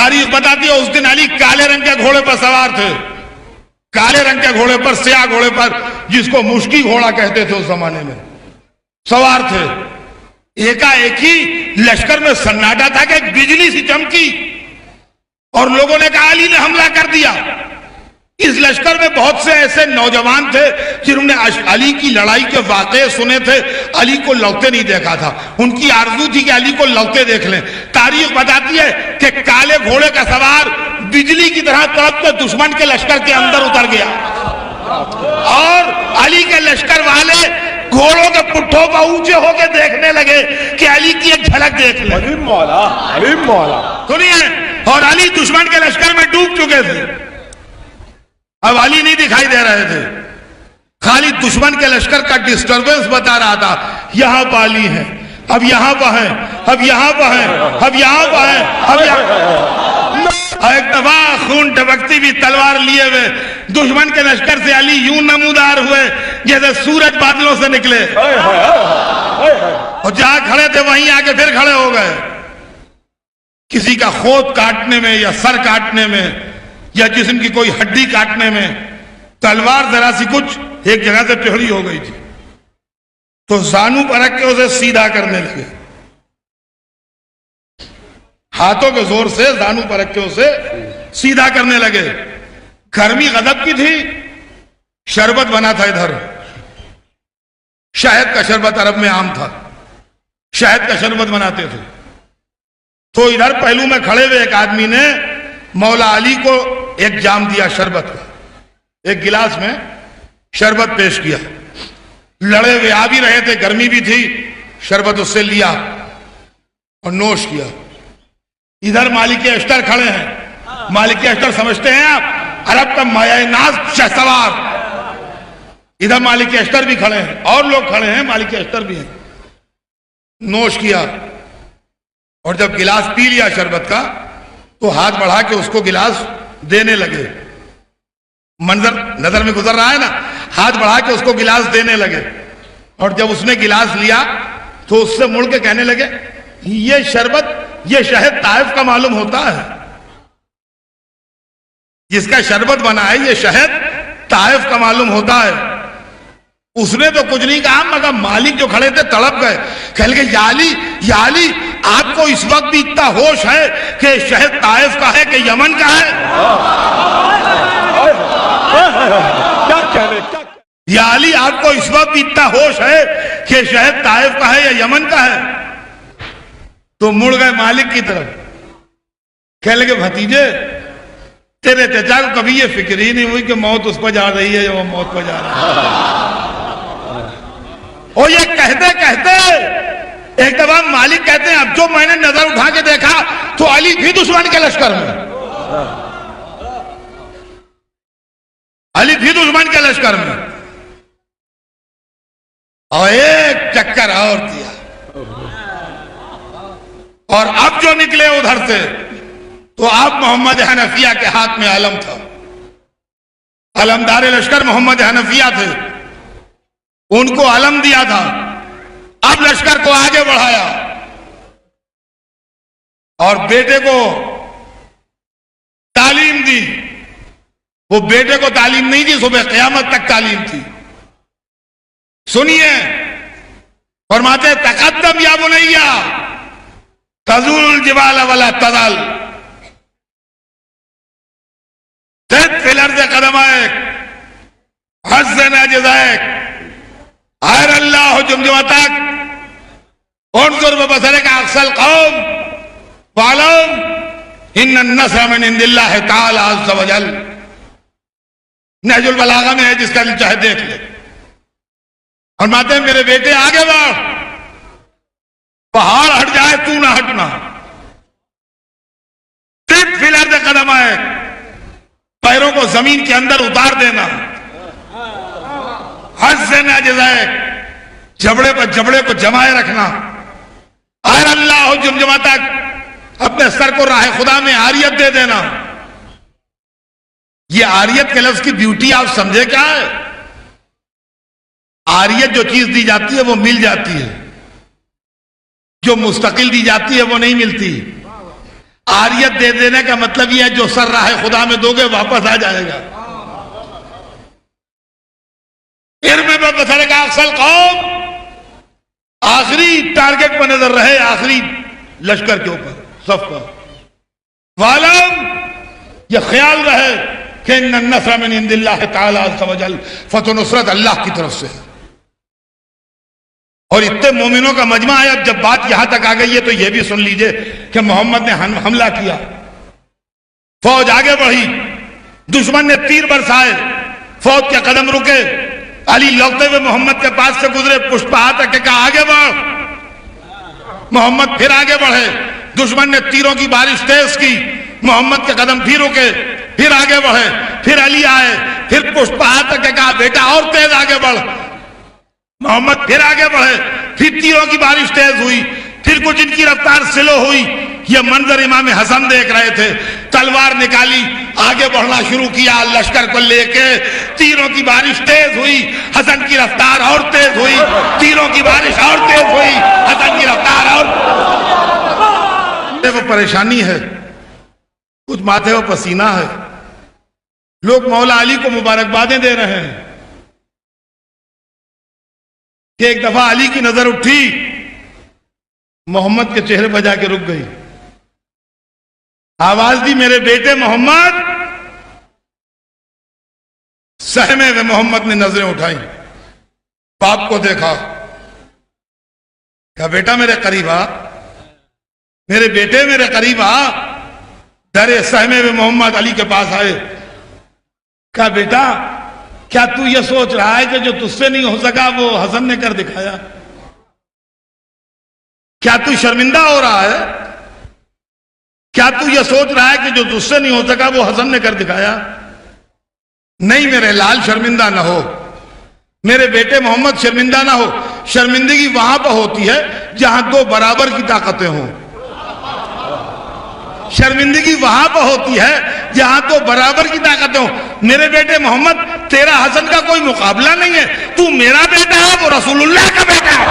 تاریخ بتاتی ہے اس دن علی کالے رنگ کے گھوڑے پر سوار تھے، کالے رنگ کے گھوڑے پر، سیاہ گھوڑے پر، جس کو مشکی گھوڑا کہتے تھے اس زمانے میں، سوار تھے۔ ایک ہی لشکر میں سناٹا تھا کہ ایک بجلی سی چمکی اور لوگوں نے کہا علی نے حملہ کر دیا۔ اس لشکر میں بہت سے ایسے نوجوان تھے جنہوں نے علی کی لڑائی کے واقعے سنے تھے، علی کو لڑتے نہیں دیکھا تھا، ان کی آرزو تھی کہ علی کو لڑتے دیکھ لیں۔ تاریخ بتاتی ہے کہ کالے گھوڑے کا سوار بجلی کی طرح تڑپتے دشمن کے لشکر کے اندر اتر گیا اور علی کے لشکر والے گھوڑوں کے پٹھوں پر اونچے ہو کے دیکھنے لگے کہ علی کی ایک جھلک دیکھ لیں۔ علیم مولا سنیے، اور علی دشمن کے لشکر میں ڈوب چکے تھے، اب علی نہیں دکھائی دے رہے تھے، خالی دشمن کے لشکر کا ڈسٹربنس بتا رہا تھا، یہاں پہ علی ہے، اب یہاں پہ ہیں، اب یہاں پہ ہیں، اب یہاں پہ ہیں، اب یہاں۔ ایک دفعہ خون ٹپکتی بھی تلوار لیے ہوئے دشمن کے لشکر سے علی یوں نمودار ہوئے جیسے سورج بادلوں سے نکلے، اور جہاں کھڑے تھے وہیں آگے پھر کھڑے ہو گئے۔ کسی کا خود کاٹنے میں یا سر کاٹنے میں یا جسم کی کوئی ہڈی کاٹنے میں تلوار ذرا سی کچھ ایک جگہ سے ٹیڑھی ہو گئی تھی تو زانو پر رکھ کے اسے سیدھا کرنے لگے، ہاتھوں کے زور سے زانو پر رکھ کے اسے سیدھا کرنے لگے۔ گرمی غضب کی تھی، شربت بنا تھا ادھر، شہد کا شربت عرب میں عام تھا، شہد کا شربت بناتے تھے، تو ادھر پہلو میں کھڑے ہوئے ایک آدمی نے مولا علی کو ایک جام دیا شربت کا، ایک گلاس میں شربت پیش کیا، لڑے ہوئے آ بھی رہے تھے، گرمی بھی تھی، شربت اس سے لیا اور نوش کیا۔ ادھر مالک اشتر کھڑے ہیں، مالک اشتر سمجھتے ہیں آپ عرب کا مایہ ناز شہسوار، ادھر مالک اشتر بھی کھڑے ہیں اور لوگ کھڑے ہیں، مالک اشتر بھی ہیں، نوش کیا، اور جب گلاس پی لیا شربت کا تو ہاتھ بڑھا کے اس کو گلاس دینے لگے، منظر نظر میں گزر رہا ہے نا، ہاتھ بڑھا کے اس کو گلاس دینے لگے، اور جب اس نے گلاس لیا تو اس سے مڑ کے کہنے لگے یہ شربت، یہ شہد طائف کا معلوم ہوتا ہے، جس کا شربت بنا ہے یہ شہد طائف کا معلوم ہوتا ہے۔ اس نے تو کچھ نہیں کہا مگر مالک جو کھڑے تھے تڑپ گئے، کہنے لگے یا علی آپ کو اس وقت بھی اتنا ہوش ہے کہ شہد طائف کا ہے کہ یمن کا ہے؟ یا علی آپ کو اس وقت بھی اتنا ہوش ہے کہ شہد طائف کا ہے یا یمن کا ہے؟ تو مڑ گئے مالک کی طرف، کہنے لگے بھتیجے تیرے چچا کو کبھی یہ فکر ہی نہیں ہوئی کہ موت اس پر جا رہی ہے یا وہ موت پر جا رہا ہے۔ اور یہ کہتے کہتے ایک دفعہ مالک کہتے ہیں اب جو میں نے نظر اٹھا کے دیکھا تو علی بھی دشمن کے لشکر میں، علی بھی دشمن کے لشکر میں، اور ایک چکر اور دیا، اور اب جو نکلے ادھر سے تو آپ محمد حنفیہ کے ہاتھ میں علم تھا، علمدار لشکر محمد حنفیہ تھے، ان کو علم دیا تھا، اب لشکر کو آگے بڑھایا اور بیٹے کو تعلیم دی۔ وہ بیٹے کو تعلیم نہیں دی، صبح قیامت تک تعلیم تھی۔ سنیے، فرماتے تقدم یا بنیا تزول الجبال ولا تزال زد فی الارض قدمائک حسن اجزائک غیر اللہ جمجمتک انظر ببصرک اقصى القوم واعلم ان النصر من عند اللہ تعالی عز وجل۔ نہج البلاغہ میں ہے، جس کا دل چاہے دیکھ لے۔ فرماتے ہیں میرے بیٹے آگے بڑھ، پہاڑ ہٹ جائے تو نہ ہٹنا، زد فی الارض قدمائک پیروں کو زمین کے اندر اتار دینا، حسن اجزائک جبڑے پر جبڑے کو جمائے رکھنا، غیر اللہ جمجمتک اپنے سر کو راہ خدا میں عاریت دے دینا۔ یہ عاریت کے لفظ کی بیوٹی آپ سمجھے کیا ہے؟ عاریت جو چیز دی جاتی ہے وہ مل جاتی ہے، جو مستقل دی جاتی ہے وہ نہیں ملتی۔ آریت دے دینے کا مطلب یہ ہے جو سر راہ خدا میں دو گے واپس آ جائے گا. اکثر قوم آخری ٹارگٹ پر نظر رہے, آخری لشکر کے اوپر صف پر. وعلم, یہ خیال رہے کہ ان النصر من عند اللہ تعالی عز وجل, فتح نصرت اللہ کی طرف سے. اور اتنے مومنوں کا مجمع ہے. اب جب بات یہاں تک آ گئی ہے تو یہ بھی سن لیجئے کہ محمد نے حملہ کیا, فوج آگے بڑھی, دشمن نے تیر برسائے, فوج کے قدم رکے, علی لوٹتے ہوئے محمد کے پاس سے گزرے, پشت ہاتھ رکھ کے کہا آگے بڑھ. محمد پھر آگے بڑھے, دشمن نے تیروں کی بارش تیز کی, محمد کے قدم پھر رکے, پھر آگے بڑھے, پھر علی آئے, پھر پشت ہاتھ رکھ کے کہا بیٹا اور تیز آگے بڑھ. محمد پھر آگے بڑھے, پھر تیروں کی بارش تیز ہوئی, پھر کچھ ان کی رفتار سلو ہوئی. یہ منظر امام حسن دیکھ رہے تھے, تلوار نکالی, آگے بڑھنا شروع کیا لشکر کو لے کے. تیروں کی بارش تیز ہوئی, حسن کی رفتار اور تیز ہوئی, تیروں کی بارش اور تیز ہوئی, حسن کی رفتار اور. وہ پریشانی ہے, کچھ ماتھے وہ پسینہ ہے, لوگ مولا علی کو مبارکبادیں دے رہے ہیں کہ ایک دفعہ علی کی نظر اٹھی, محمد کے چہرے پر جا کے رک گئی, آواز دی میرے بیٹے محمد. سہمے ہوئے محمد نے نظریں اٹھائیں, باپ کو دیکھا, کہا بیٹا میرے قریب آ, میرے بیٹے میرے قریب آ. ڈرے سہمے ہوئے محمد علی کے پاس آئے, کہا بیٹا کیا تو یہ سوچ رہا ہے کہ جو تجھ سے نہیں ہو سکا وہ حسن نے کر دکھایا؟ کیا تو شرمندہ ہو رہا ہے؟ کیا تو یہ سوچ رہا ہے کہ جو تجھ سے نہیں ہو سکا وہ حسن نے کر دکھایا؟ نہیں میرے لال, شرمندہ نہ ہو, میرے بیٹے محمد شرمندہ نہ ہو. شرمندگی وہاں پہ ہوتی ہے جہاں دو برابر کی طاقتیں ہوں. شرمندگی وہاں پہ ہوتی ہے جہاں دو برابر کی طاقتیں ہوں. میرے بیٹے محمد تیرا حسن کا کوئی مقابلہ نہیں ہے, تو میرا بیٹا ہے, وہ رسول اللہ کا بیٹا ہے.